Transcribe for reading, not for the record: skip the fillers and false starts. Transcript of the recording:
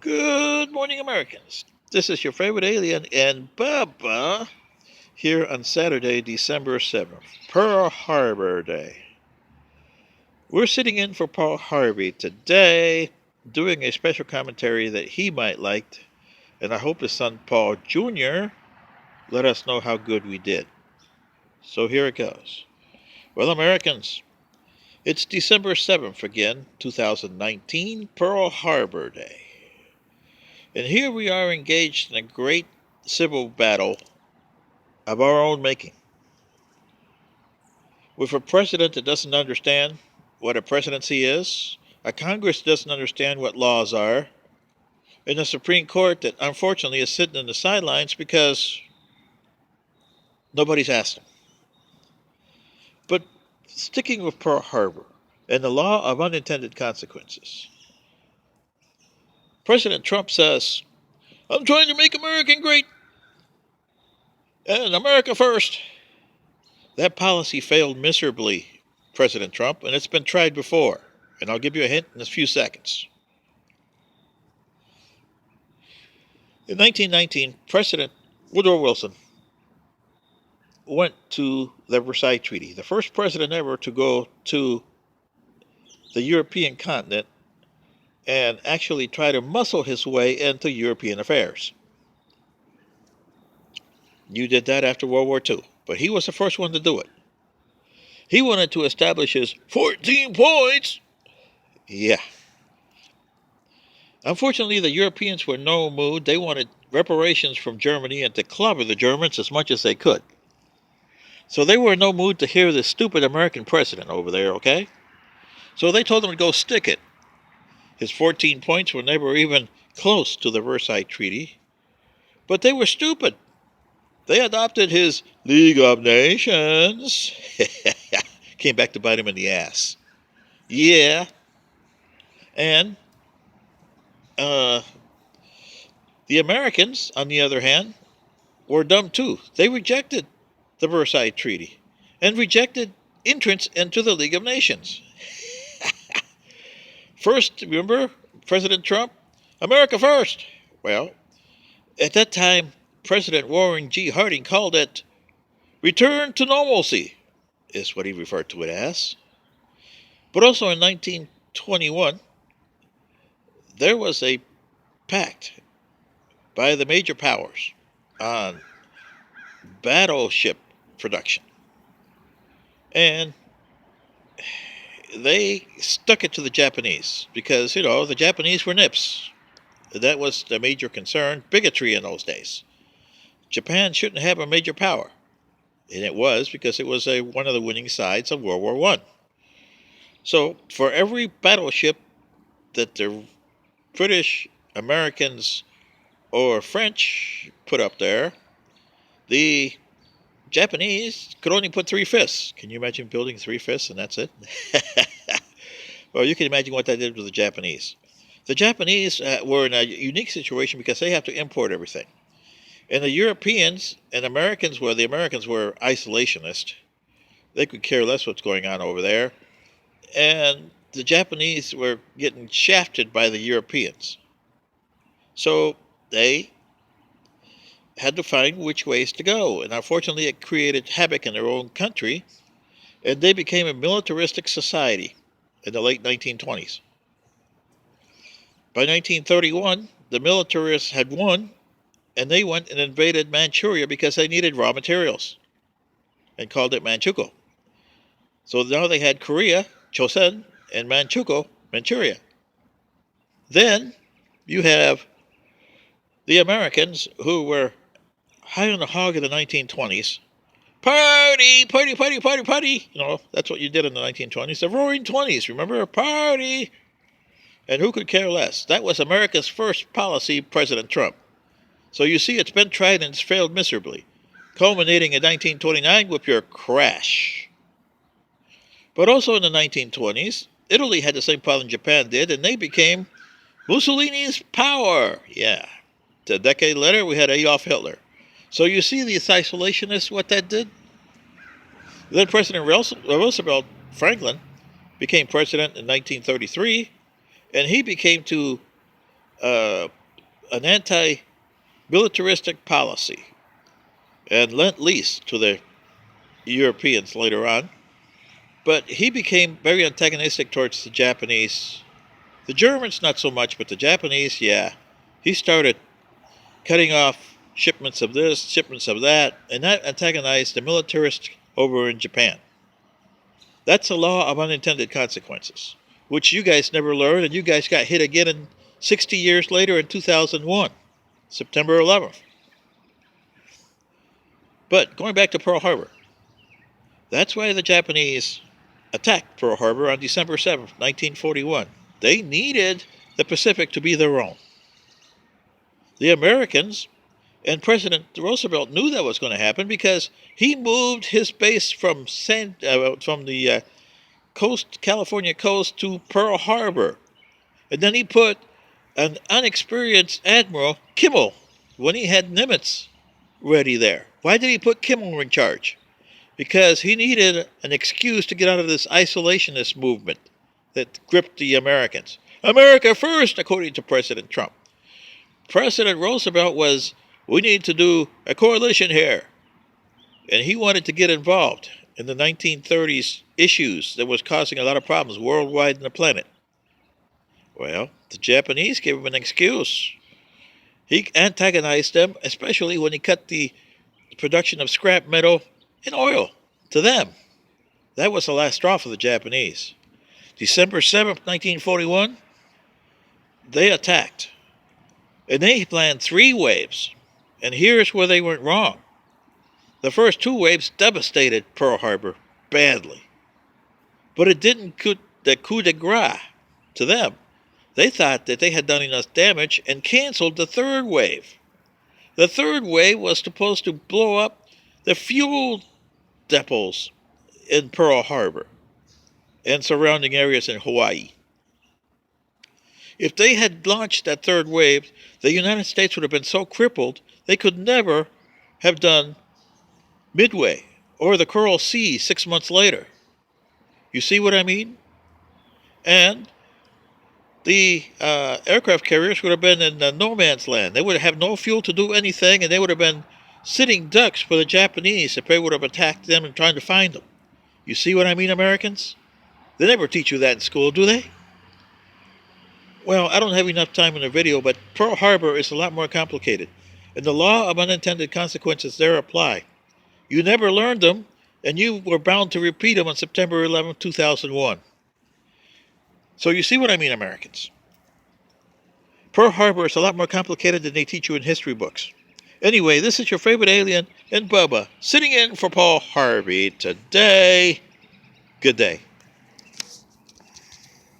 Good morning, Americans. This is your favorite alien and Bubba here on Saturday, December 7th, Pearl Harbor Day. We're sitting in for Paul Harvey today, doing a special commentary that he might like, and I hope his son Paul Jr. let us know how good we did. So here it goes. Well, Americans, it's December 7th again, 2019, Pearl Harbor Day. And here we are engaged in a great civil battle of our own making, with a president that doesn't understand what a presidency is, a Congress that doesn't understand what laws are, and a Supreme Court that unfortunately is sitting in the sidelines because nobody's asked them. But sticking with Pearl Harbor and the law of unintended consequences, President Trump says, "I'm trying to make America great and America first." That policy failed miserably, President Trump, and it's been tried before. And I'll give you a hint in a few seconds. In 1919, President Woodrow Wilson went to the Versailles Treaty, the first president ever to go to the European continent and actually try to muscle his way into European affairs. You did that after World War II, but he was the first one to do it. He wanted to establish his 14 points. Yeah. Unfortunately, the Europeans were in no mood. They wanted reparations from Germany and to clobber the Germans as much as they could. So they were in no mood to hear this stupid American president over there, okay? So they told him to go stick it. His 14 points were never even close to the Versailles Treaty. But they were stupid. They adopted his League of Nations. Came back to bite him in the ass. Yeah. And the Americans, on the other hand, were dumb too. They rejected the Versailles Treaty and rejected entrance into the League of Nations. First, remember, President Trump, America first. Well, at that time, President Warren G. Harding called it return to normalcy, is what he referred to it as. But also in 1921, there was a pact by the major powers on battleship production. And they stuck it to the Japanese because, the Japanese were nips. That was the major concern, bigotry in those days. Japan shouldn't have a major power. And it was because it was one of the winning sides of World War I. So for every battleship that the British, Americans, or French put up there, the Japanese could only put 3/5. Can you imagine building 3/5 and that's it? Well, you can imagine what that did to the Japanese. The Japanese were in a unique situation because they have to import everything. And the Europeans and Americans the Americans were isolationist. They could care less what's going on over there. And the Japanese were getting shafted by the Europeans. So they had to find which ways to go. And unfortunately, it created havoc in their own country. And they became a militaristic society in the late 1920s. By 1931, the militarists had won, and they went and invaded Manchuria because they needed raw materials and called it Manchukuo. So now they had Korea, Chosen, and Manchukuo, Manchuria. Then you have the Americans who were high on the hog in the 1920s. Party, party, party, party, party. That's what you did in the 1920s. The Roaring 20s, remember? Party. And who could care less? That was America's first policy, President Trump. So you see, it's been tried and it's failed miserably, culminating in 1929 with your crash. But also in the 1920s, Italy had the same problem Japan did, and they became Mussolini's power. Yeah. A decade later, we had Adolf Hitler. So you see these isolationists, what that did? Then President Roosevelt Franklin became president in 1933, and he became to uh, an anti-militaristic policy and lent lease to the Europeans later on. But he became very antagonistic towards the Japanese. The Germans, not so much, but the Japanese, yeah. He started cutting off shipments of this, shipments of that, and that antagonized the militarists over in Japan. That's a law of unintended consequences, which you guys never learned, and you guys got hit again in 60 years later in 2001, September 11th. But going back to Pearl Harbor, that's why the Japanese attacked Pearl Harbor on December 7th, 1941. They needed the Pacific to be their own. The Americans and President Roosevelt knew that was going to happen because he moved his base from the coast, California coast, to Pearl Harbor. And then he put an unexperienced Admiral, Kimmel, when he had Nimitz ready there. Why did he put Kimmel in charge? Because he needed an excuse to get out of this isolationist movement that gripped the Americans. America first, according to President Trump. President Roosevelt was, we need to do a coalition here. And he wanted to get involved in the 1930s issues that was causing a lot of problems worldwide on the planet. Well, the Japanese gave him an excuse. He antagonized them, especially when he cut the production of scrap metal and oil to them. That was the last straw for the Japanese. December 7th, 1941, they attacked. And they planned 3 waves. And here's where they went wrong. The first 2 waves devastated Pearl Harbor badly. But it didn't put the coup de grace to them. They thought that they had done enough damage and canceled the 3rd wave. The 3rd wave was supposed to blow up the fuel depots in Pearl Harbor and surrounding areas in Hawaii. If they had launched that 3rd wave, the United States would have been so crippled they could never have done Midway or the Coral Sea 6 months later. You see what I mean? And the aircraft carriers would have been in no man's land. They would have no fuel to do anything, and they would have been sitting ducks for the Japanese if they would have attacked them and trying to find them. You see what I mean, Americans? They never teach you that in school, do they? Well, I don't have enough time in the video, but Pearl Harbor is a lot more complicated. And the law of unintended consequences there apply. You never learned them, and you were bound to repeat them on September 11, 2001. So you see what I mean, Americans? Pearl Harbor is a lot more complicated than they teach you in history books. Anyway, this is your favorite alien and Bubba, sitting in for Paul Harvey today. Good day.